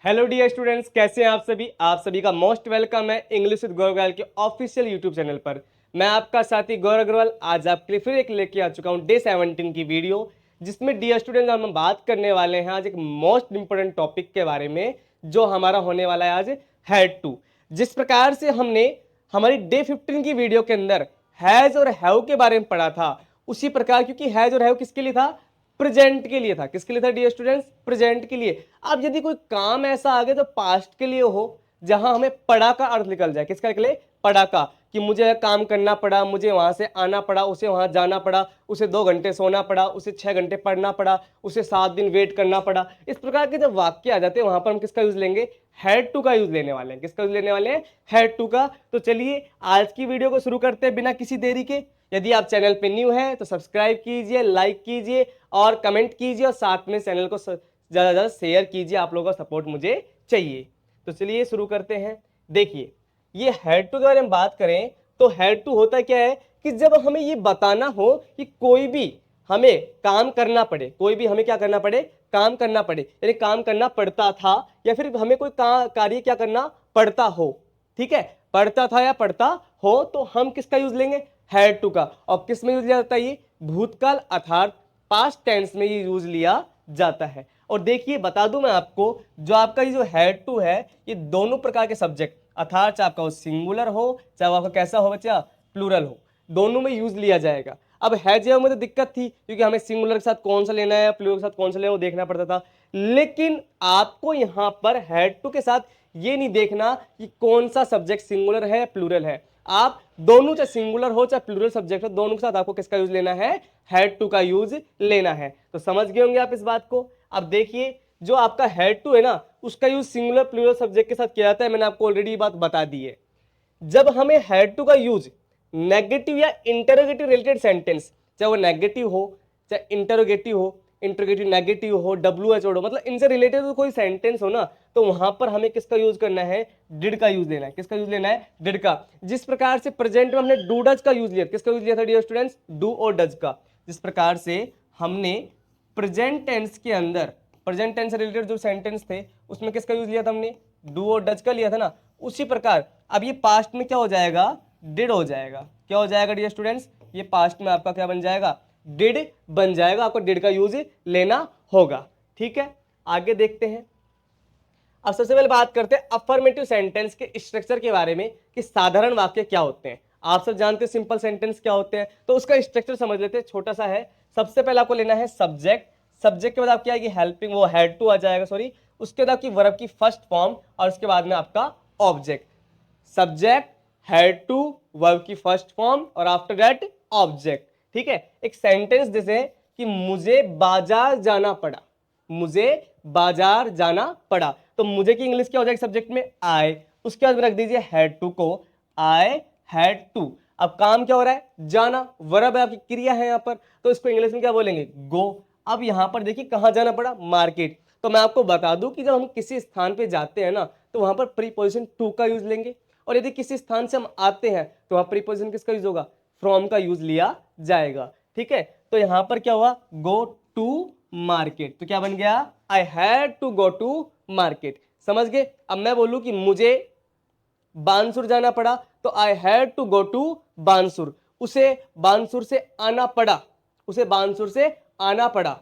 Hello dear students, कैसे हैं आप सभी का मोस्ट वेलकम है इंग्लिश विद गौरव अग्रवाल के ऑफिशियल यूट्यूब चैनल पर। मैं आपका साथी गौरव अग्रवाल आज आपके लिए फिर एक लेके आ चुका हूं डे 17 की वीडियो, जिसमें डियर स्टूडेंट्स हम बात करने वाले हैं आज एक मोस्ट इंपोर्टेंट टॉपिक के बारे में, जो हमारा होने वाला है आज हैड टू। जिस प्रकार से हमने हमारी डे 15 की वीडियो के अंदर हैज और हैव के बारे में पढ़ा था, उसी प्रकार क्योंकि हैज और हैव किसके लिए था? प्रेजेंट के लिए था। किसके लिए था डियर स्टूडेंट्स? प्रेजेंट के लिए। अब यदि कोई काम ऐसा आ गया तो पास्ट के लिए हो, जहां हमें पढ़ा का अर्थ निकल जाए। किसका निकले? पढ़ा का। कि मुझे काम करना पड़ा, मुझे वहां से आना पड़ा, उसे वहां जाना पड़ा, उसे 2 घंटे सोना पड़ा, उसे 6 घंटे पढ़ना पड़ा, उसे 7 दिन वेट करना पड़ा। इस प्रकार के जब वाक्य आ जाते हैं वहां पर हम किसका यूज लेंगे? हैड टू का यूज लेने वाले हैं। किसका यूज लेने वाले हैं? हैड टू का। तो चलिए आज की वीडियो को शुरू करते हैं बिना किसी देरी के। यदि आप चैनल पे न्यू हैं तो सब्सक्राइब कीजिए, लाइक कीजिए और कमेंट कीजिए, और साथ में चैनल को ज़्यादा से ज़्यादा शेयर कीजिए। आप लोगों का सपोर्ट मुझे चाहिए। तो चलिए शुरू करते हैं। देखिए, ये हैड टू के बारे में बात करें तो हैड टू होता क्या है कि जब हमें ये बताना हो कि कोई भी हमें काम करना पड़े, कोई भी हमें क्या करना पड़े? काम करना पड़े, यानी काम करना पड़ता था, या फिर हमें कोई कार्य क्या करना पड़ता हो। ठीक है, पढ़ता था या पढ़ता हो, तो हम किसका यूज लेंगे? हैड टू का। और किस में यूज लिया जाता है? ये भूतकाल अर्थात पास्ट टेंस में ये यूज लिया जाता है। और देखिए बता दूं मैं आपको, जो आपका ये जो हैड टू है, ये दोनों प्रकार के सब्जेक्ट अर्थात चाहे आपका वो सिंगुलर हो, चाहे वो आपका कैसा हो बच्चा, प्लूरल हो, दोनों में यूज लिया जाएगा। अब हैज में तो दिक्कत थी, क्योंकि हमें सिंगुलर के साथ कौन सा लेना है, प्लूरल के साथ कौन सा लेना है, वो देखना पड़ता था। लेकिन आपको यहां पर हैड टू के साथ ये नहीं देखना कि कौन सा सब्जेक्ट सिंगुलर है, प्लूरल है। आप दोनों, चाहे सिंगुलर हो चाहे प्लूरल सब्जेक्ट हो, दोनों के साथ आपको किसका यूज लेना है? हैड टू का यूज लेना है। तो समझ गए होंगे आप इस बात को। अब देखिए, जो आपका हैड टू है ना, उसका यूज सिंगुलर प्लूरल सब्जेक्ट के साथ किया जाता है। मैंने आपको ऑलरेडी ये बात बता दी है। जब हमें हैड टू का यूज नेगेटिव या इंटरोगेटिव रिलेटेड सेंटेंस, चाहे वो नेगेटिव हो चाहे इंटरोगेटिव हो, इंटरोगेटिव नेगेटिव हो, डब्ल्यू एच हो, मतलब इनसे रिलेटेड कोई सेंटेंस हो ना, तो वहां पर हमें किसका यूज करना है? डिड का यूज लेना है। किसका यूज लेना है? डिड का। जिस प्रकार से प्रेजेंट में हमने डू डज का यूज लिया, किसका यूज लिया था डियर स्टूडेंट्स? डू और डज का। जिस प्रकार से हमने प्रेजेंट टेंस के अंदर, प्रेजेंट टेंस से रिलेटेड जो सेंटेंस थे उसमें किसका यूज लिया था हमने? डू और डज का लिया था ना। उसी प्रकार अब ये पास्ट में क्या हो जाएगा? डिड हो जाएगा। क्या हो जाएगा डियर स्टूडेंट्स? ये पास्ट में आपका क्या बन जाएगा? डिड बन जाएगा। आपको डिड का यूज लेना होगा। ठीक है, आगे देखते हैं। अब सबसे पहले बात करते हैं अफर्मेटिव सेंटेंस के स्ट्रक्चर के बारे में, कि साधारण वाक्य क्या होते हैं। आप सब जानते हैं सिंपल सेंटेंस क्या होते हैं, तो उसका स्ट्रक्चर समझ लेते हैं। छोटा सा है। सबसे पहले आपको लेना है सब्जेक्ट। सब्जेक्ट के बाद आप क्या आएगी? हेल्पिंग, वो हैड टू आ जाएगा, सॉरी। उसके बाद आपकी वर्ब की फर्स्ट फॉर्म, और उसके बाद में आपका object. Subject, had to, verb की फर्स्ट फॉर्म, और आफ्टर दैट ऑब्जेक्ट। ठीक है, एक सेंटेंस जैसे कि मुझे बाजार जाना पड़ा, मुझे बाजार जाना पड़ा, तो मुझे की इंग्लिश क्या हो जाएगी सब्जेक्ट में? आई। उसके बाद रख दीजिए हैड टू को, आई हैड टू। अब काम क्या हो रहा है? जाना, वर्ब है, आपकी क्रिया है यहां पर, तो इसको इंग्लिश में क्या बोलेंगे? गो। अब यहां पर देखिए कहां जाना पड़ा? मार्केट। तो मैं आपको बता दूं कि जब हम किसी स्थान पे जाते हैं ना, तो वहां पर प्रीपोजिशन टू का यूज लेंगे, और यदि किसी स्थान से हम आते हैं तो वहां प्रीपोजिशन किसका यूज होगा? फ्रॉम का यूज लिया जाएगा। ठीक है, तो यहां पर क्या हुआ? गो टू मार्केट, तो क्या बन गया? I had to go to market. समझ गए? अब मैं बोलूं कि मुझे बानसुर जाना पड़ा, तो I had to go to Bansur. उसे बानसुर से आना पड़ा, उसे बानसुर से आना पड़ा,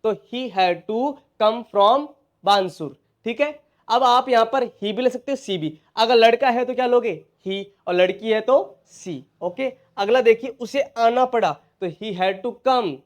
तो he had to come from Bansur. ठीक है, अब आप यहां पर ही भी ले सकते हो, सी भी। अगर लड़का है तो क्या लोगे? ही, और लड़की है तो सी। ओके, अगला देखिए, उसे आना पड़ा, तो ही हैड टू कम।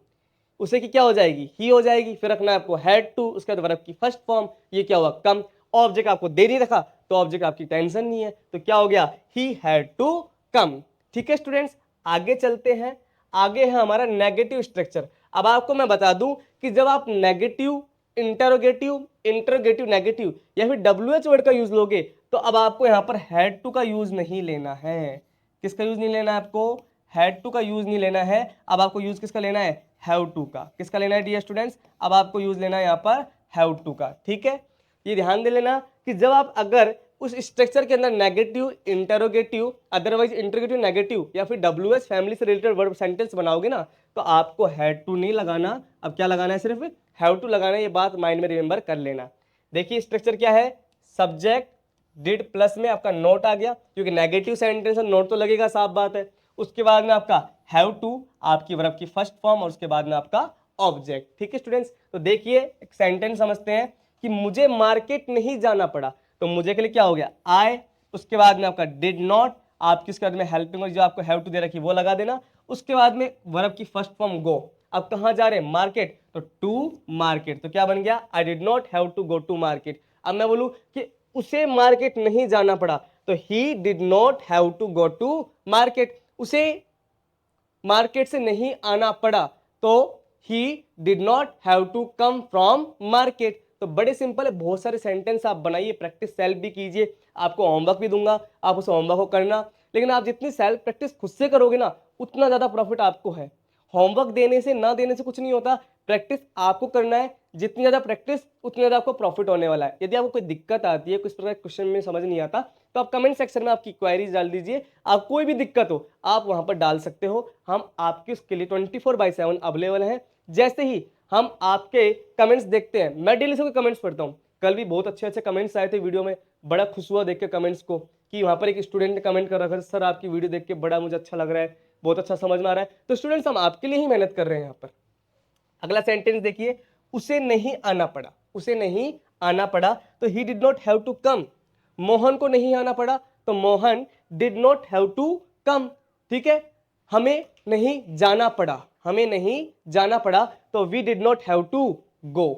उसे की क्या हो जाएगी? ही हो जाएगी। फिर रखना है आपको हैड टू, उसके बाद वर्ब की फर्स्ट फॉर्म, ये क्या हुआ? कम। ऑब्जेक्ट आपको दे नहीं रखा, तो ऑब्जेक्ट आपकी टेंशन नहीं है, तो क्या हो गया? He had to come. ठीक है स्टूडेंट्स, आगे चलते हैं। आगे है हमारा नेगेटिव स्ट्रक्चर। अब आपको मैं बता दूं कि जब आप नेगेटिव, इंटरोगेटिव, इंटरोगेटिव नेगेटिव, या फिर डब्ल्यू एच वर्ड का यूज लोगे, तो अब आपको यहां पर हैड टू का यूज नहीं लेना है। किसका यूज नहीं लेना है आपको? हैड टू का यूज नहीं लेना है। अब आपको यूज किसका लेना है? हैव टू का। किसका लेना है डियर स्टूडेंट्स? अब आपको यूज लेना है यहाँ पर हैव टू का। ठीक है, ये ध्यान दे लेना कि जब आप अगर उस स्ट्रक्चर के अंदर negative, interrogative, otherwise interrogative negative, या फिर डब्ल्यू एस फैमिली से रिलेटेड वर्ब सेंटेंस बनाओगे ना, तो आपको हैड टू नहीं लगाना। अब क्या लगाना है? सिर्फ हैव टू लगाना है। ये बात माइंड में रिमेंबर कर लेना। देखिए स्ट्रक्चर क्या है? सब्जेक्ट डिड प्लस में आपका नोट आ गया, क्योंकि नेगेटिव सेंटेंस में नोट तो लगेगा, साफ बात है। उसके बाद में आपका हैव टू, आपकी वर्ब की फर्स्ट फॉर्म, और उसके बाद में आपका ऑब्जेक्ट। ठीक है स्टूडेंट्स, तो देखिए एक सेंटेंस समझते हैं कि मुझे मार्केट नहीं जाना पड़ा, तो मुझे के लिए क्या हो गया आई, उसके बाद में आपका डिड नॉट, आपकी उसके बाद में हेल्पिंग और जो आपको हैव टू दे रखी वो लगा देना, उसके बाद में वर्ब की फर्स्ट फॉर्म गो। अब कहाँ जा रहे हैं मार्केट, तो टू मार्केट, तो क्या बन गया I did not have to go to market. अब मैं बोलूं कि उसे मार्केट नहीं जाना पड़ा, तो he did not have to go to market, उसे मार्केट से नहीं आना पड़ा, तो he did not have to come from market. तो बड़े सिंपल है, बहुत सारे सेंटेंस आप बनाइए, प्रैक्टिस सेल्फ भी कीजिए, आपको होमवर्क भी दूंगा, आप उस होमवर्क को करना, लेकिन आप जितनी सेल्फ प्रैक्टिस खुद से करोगे ना उतना ज्यादा प्रॉफिट आपको है। होमवर्क देने से ना देने से कुछ नहीं होता, प्रैक्टिस आपको करना है, जितनी ज्यादा प्रैक्टिस उतनी ज्यादा आपको प्रॉफिट होने वाला है। यदि आपको कोई दिक्कत आती है, कुछ प्रकार क्वेश्चन में समझ नहीं आता, तो आप कमेंट सेक्शन में आपकी क्वेरीज डाल दीजिए, आप कोई भी दिक्कत हो आप वहां पर डाल सकते हो, हम आपके उसके लिए 24/7 अवेलेबल हैं। जैसे ही हम आपके कमेंट्स देखते हैं, मैं डेली से कमेंट्स पढ़ता हूँ, कल भी बहुत अच्छे अच्छे कमेंट्स आए थे वीडियो में, बड़ा खुश हुआ देख के कमेंट्स को, कि वहां पर एक स्टूडेंट ने कमेंट कर रखा था सर आपकी वीडियो देख के बड़ा मुझे अच्छा लग रहा है, बहुत अच्छा समझ में आ रहा है। तो स्टूडेंट्स हम आपके लिए ही मेहनत कर रहे हैं यहाँ पर। अगला सेंटेंस देखिए, उसे नहीं आना पड़ा, उसे नहीं आना पड़ा, तो he did not have to come. Mohan को नहीं आना पड़ा, तो Mohan did not have to come. ठीक है, हमें नहीं जाना पड़ा, हमें नहीं जाना पड़ा, तो we did not have to go.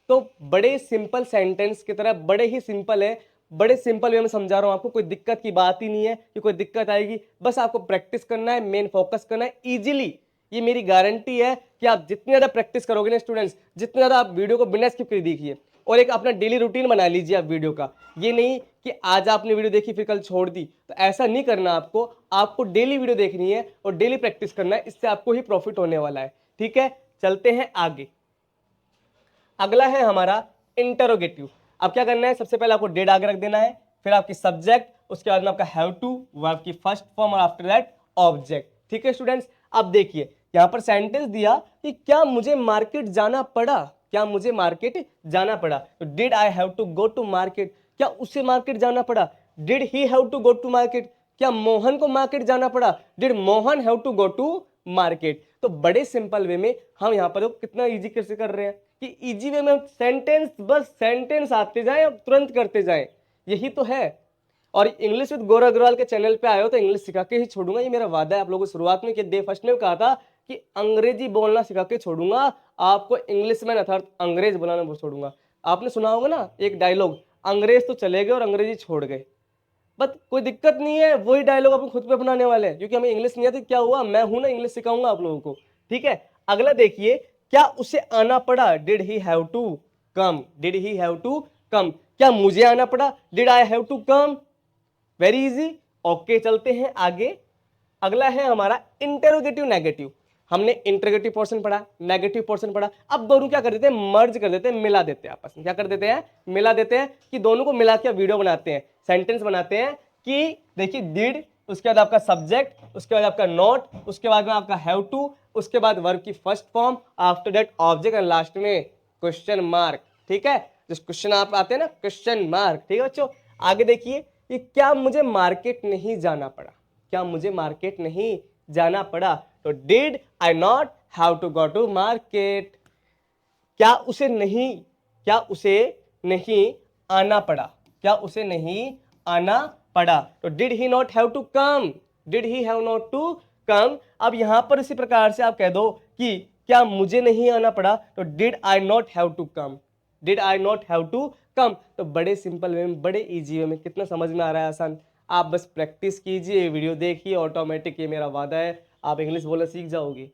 तो बड़े सिंपल सेंटेंस की तरह, बड़े ही सिंपल है, बड़े सिंपल वे में समझा रहा हूं आपको, कोई दिक्कत की बात ही नहीं है कि कोई दिक्कत आएगी, बस आपको प्रैक्टिस करना है, मेन फोकस करना है इजीली। ये मेरी गारंटी है कि आप जितनी ज्यादा प्रैक्टिस करोगे ना स्टूडेंट्स, जितनी ज्यादा आप वीडियो को बिना स्किप कर देखिए, और एक अपना डेली रूटीन बना लीजिए आप वीडियो का। ये नहीं कि आज आपने वीडियो देखी फिर कल छोड़ दी, तो ऐसा नहीं करना आपको, आपको डेली वीडियो देखनी है और डेली प्रैक्टिस करना है, इससे आपको ही प्रॉफिट होने वाला है। ठीक है, चलते हैं आगे। अगला है हमारा इंटरोगेटिव। अब क्या करना है, सबसे पहले आपको डेड आगे रख देना है, फिर आपकी सब्जेक्ट, उसके बाद में आपका हैव टू, वर्ब की फर्स्ट फॉर्म, और आफ्टर दैट ऑब्जेक्ट। ठीक है स्टूडेंट्स, अब देखिए यहां पर सेंटेंस दिया कि क्या मुझे मार्केट जाना पड़ा, क्या मुझे मार्केट जाना पड़ा, तो did I have to go to market, क्या उसे मार्केट जाना पड़ा, did he have to go to market, क्या मोहन को मार्केट जाना पड़ा, did Mohan have to go to market. तो बड़े सिंपल वे में हम यहाँ पर कितना इजी कैसे कर रहे हैं कि इजी वे में सेंटेंस, बस सेंटेंस आते जाएं और तुरंत करते जाएं, यही तो है। और इंग्लिश विद गौरव अग्रवाल के चैनल पे आए हो तो इंग्लिश सिखा के ही छोड़ूंगा, ये मेरा वादा है आप लोगों को। शुरुआत में डे फर्स्ट में कहा था कि अंग्रेजी बोलना सिखा के छोड़ूंगा आपको, इंग्लिश में अर्थात अंग्रेज बोलना छोड़ूंगा। आपने सुना होगा ना एक डायलॉग, अंग्रेज तो चले गए और अंग्रेजी छोड़ गए। बट कोई दिक्कत नहीं है, वही डायलॉग अपन खुद पे अपनाने वाले हैं, क्योंकि हमें इंग्लिश नहीं आती, क्या हुआ, मैं हूं ना, इंग्लिश सिखाऊंगा आप लोगों को। ठीक है, अगला देखिए, क्या उसे आना पड़ा, did he have to come, did he have to come, क्या मुझे आना पड़ा, did I have to come. Very easy. Okay, चलते हैं आगे। अगला है हमारा इंटेरोगेटिव नेगेटिव। हमने इंटरोगेटिव पोर्शन पढ़ा, नेगेटिव पोर्शन पढ़ा, अब दोनों क्या कर देते हैं, मर्ज कर देते हैं, मिला देते हैं आपस में। क्या कर देते हैं, मिला देते हैं, कि दोनों को मिला के वीडियो बनाते हैं, सेंटेंस बनाते हैं। कि देखिए डिड, उसके बाद आपका सब्जेक्ट, उसके बाद आपका नॉट, उसके बाद में आपका हैव टू, उसके बाद वर्ब की first form, after that object, and last में क्वेश्चन मार्क। ठीक है, जिस क्वेश्चन आप आते हैं ना, क्वेश्चन मार्क। ठीक है बच्चों, आगे देखिए कि क्या मुझे मार्केट नहीं जाना पड़ा, क्या मुझे मार्केट नहीं जाना पड़ा, तो did I not have to go to market. क्या उसे नहीं, क्या उसे नहीं आना पड़ा, क्या उसे नहीं आना पड़ा, तो did he not have to come, did he have not to come. अब यहां पर इसी प्रकार से आप कह दो कि क्या मुझे नहीं आना पड़ा, तो did I not have to come, did I not have to come. तो बड़े सिंपल वे में, बड़े इजी वे में, कितना समझ में आ रहा है, आसान। आप बस प्रैक्टिस कीजिए, वीडियो देखिए, ऑटोमेटिक, ये मेरा वादा है आप इंग्लिश बोलना सीख जाओगे।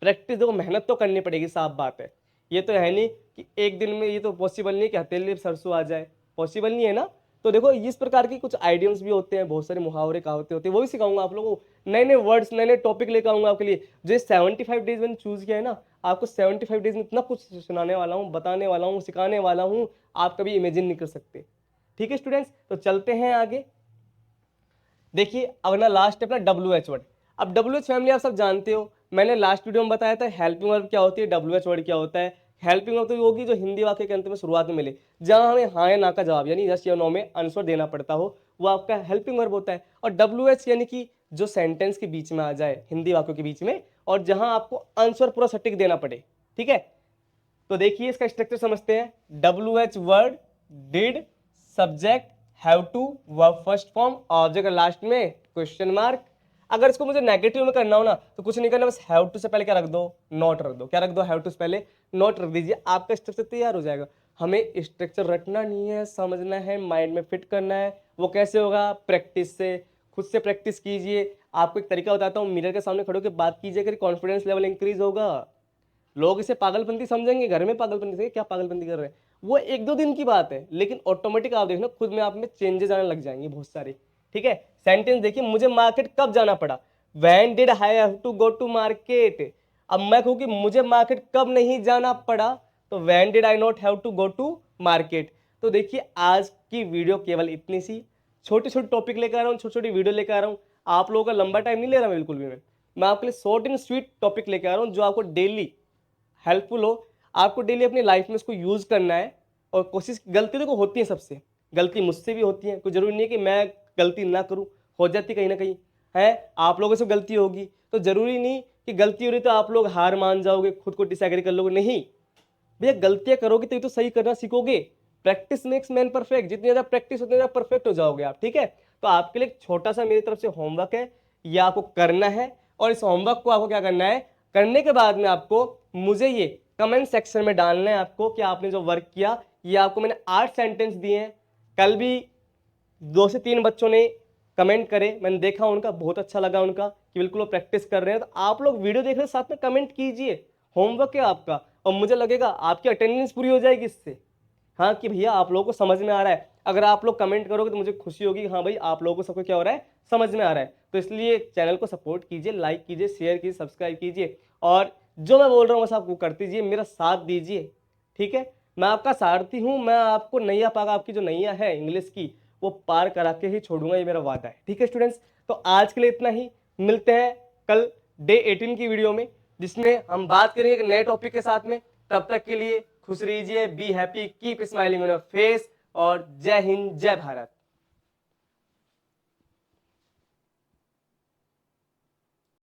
प्रैक्टिस देखो, मेहनत तो करनी पड़ेगी, साफ बात है, ये तो है नहीं कि एक दिन में, ये तो पॉसिबल नहीं कि हथेली सरसों आ जाए, पॉसिबल नहीं है ना। तो देखो इस प्रकार की कुछ आइडियम्स भी होते हैं, बहुत सारे मुहावरे कहावतें होते हैं, वो भी सिखाऊंगा आप लोगों को, नए नए वर्ड्स, नए नए टॉपिक लेकर आऊंगा आपके लिए। जो 75 डेज मैंने चूज किया है ना, आपको 75 डेज में इतना कुछ सुनाने वाला हूँ, बताने वाला हूँ, सिखाने वाला हूँ, आप कभी इमेजिन नहीं कर सकते। ठीक है स्टूडेंट्स, तो चलते हैं आगे। देखिए अगला लास्ट है अपना WH वर्ड। अब WH फैमिली आप सब जानते हो, मैंने लास्ट वीडियो में बताया था हेल्पिंग वर्ब क्या होती है, WH वर्ड क्या होता है। हेल्पिंग वर्ब तो वो होगी जो हिंदी वाक्य के अंत में शुरुआत में मिले, जहां हमें हाँ या ना का जवाब यानी यस या नो में आंसर देना पड़ता हो, वो आपका हेल्पिंग वर्ब होता है। और WH यानी कि जो सेंटेंस के बीच में आ जाए, हिंदी वाक्यों के बीच में, और जहां आपको आंसर पूरा सटीक देना पड़े। ठीक है, तो देखिए इसका स्ट्रक्चर समझते हैं। WH word, did, subject, have to, verb first form, object last में क्वेश्चन मार्क। अगर इसको मुझे नेगेटिव में करना हो ना तो कुछ नहीं करना, बस हैव टू से पहले क्या रख दो, नॉट रख दो। क्या रख दो, हैव टू से पहले नॉट रख दीजिए, आपका स्ट्रक्चर तैयार हो जाएगा। हमें स्ट्रक्चर रटना नहीं है, समझना है, माइंड में फिट करना है। वो कैसे होगा, प्रैक्टिस से, खुद से प्रैक्टिस कीजिए। आपको एक तरीका बताता हूँ, मिरर के सामने खड़े होकर बात कीजिए, अगर कॉन्फिडेंस लेवल इंक्रीज होगा। लोग इसे पागलपंती समझेंगे, घर में पागलपंती से क्या पागलपंती कर रहे हैं, वो एक दो दिन की बात है, लेकिन ऑटोमेटिक आप देखना खुद में आप में चेंजेस आने लग जाएंगे बहुत सारे। ठीक है, सेंटेंस देखिए, मुझे मार्केट कब जाना पड़ा, when did I have to go to market. अब मैं कहूँ कि मुझे मार्केट कब नहीं जाना पड़ा, तो when did I not have to go to market. तो देखिए आज की वीडियो केवल इतनी सी, छोटे छोटे टॉपिक लेकर आ रहा हूँ, छोटी छोटी वीडियो लेकर आ रहा हूँ। आप लोगों का लंबा टाइम नहीं ले रहा बिल्कुल भी। मैं आपके लिए शॉर्ट एंड स्वीट टॉपिक लेकर आ रहा हूँ जो आपको डेली हेल्पफुल हो। आपको डेली अपनी लाइफ में इसको यूज करना है। और कोशिश, गलती देखो होती है सबसे, गलती मुझसे भी होती है, कोई जरूरी नहीं है कि मैं गलती ना करूं, हो जाती कहीं ना कहीं है। आप लोगों से गलती होगी तो जरूरी नहीं कि गलती हो रही तो आप लोग हार मान जाओगे, खुद को डिसएग्री कर लोगे, नहीं भैया, गलतियां करोगे तो ये तो सही करना सीखोगे। प्रैक्टिस मेक्स मैन परफेक्ट, जितनी ज्यादा प्रैक्टिस उतनी ज्यादा परफेक्ट हो जाओगे आप। ठीक है, तो आपके लिए एक छोटा सा मेरी तरफ से होमवर्क है, ये आपको करना है। और इस होमवर्क को आपको क्या करना है, करने के बाद में आपको मुझे ये कमेंट सेक्शन में डालना है आपको कि आपने जो वर्क किया, ये आपको मैंने 8 सेंटेंस दिए हैं। कल भी 2 से 3 बच्चों ने कमेंट करे, मैंने देखा उनका, बहुत अच्छा लगा उनका कि बिल्कुल वो प्रैक्टिस कर रहे हैं। तो आप लोग वीडियो देख रहे हैं, साथ में कमेंट कीजिए, होमवर्क है आपका। और मुझे लगेगा आपकी अटेंडेंस पूरी हो जाएगी इससे, हाँ, कि भैया आप लोगों को समझ में आ रहा है। अगर आप लोग कमेंट करोगे तो मुझे खुशी होगी, हाँ भाई आप लोगों को सबको क्या हो रहा है, समझ में आ रहा है। तो इसलिए चैनल को सपोर्ट कीजिए, लाइक कीजिए, शेयर कीजिए, सब्सक्राइब कीजिए, और जो मैं बोल रहा हूँ बस आप वो कर दीजिए, मेरा साथ दीजिए। ठीक है, मैं आपका सारथी हूँ, मैं आपको नैया पार, आपकी जो नैया है इंग्लिश की, वो पार करा के ही छोड़ूंगा, ये मेरा वादा है। ठीक है स्टूडेंट्स, तो आज के लिए इतना ही, मिलते हैं कल डे 18 की वीडियो में, जिसमें हम बात करेंगे एक नए टॉपिक के साथ में। तब तक के लिए खुश रहिए, be happy, keep smiling on your face, और जय हिंद, जय भारत।